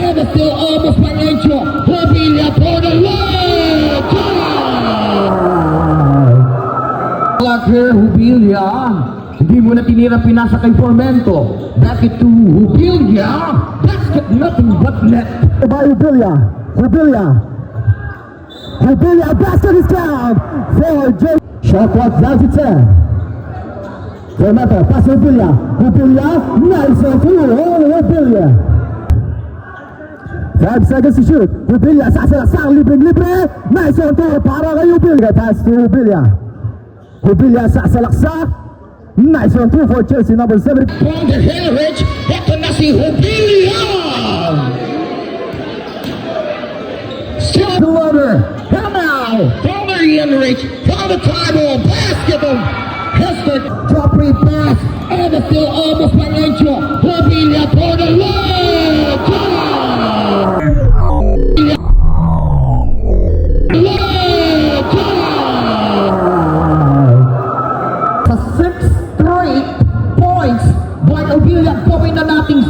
and it's still almost financial. Jubilia for the lead. Like here, Jubilia. Hindi mo na tinira pinasa kay Formento. Back it to Jubilia. That's got nothing but net. By Jubilia. Jubilia, basket is down for J. Shot clock down to 10. Formento, pass to Jubilia. Nice on two. Jubilia. 5 seconds to shoot. Jubilia, sasalasang libre. Nice on two para kay Jubilia. Pass to Jubilia. Jubilia sasalaksak. Nice on two for Chelsea, number 7. From the Heritage, ito na si Jubilia. Still the runner. Come now. From the Heritage, from the tribal basketball. Hester, top three pass, and it's still almost financial. Jubilia for the lead. Sa 6 straight points by Jubilia, gawin na nating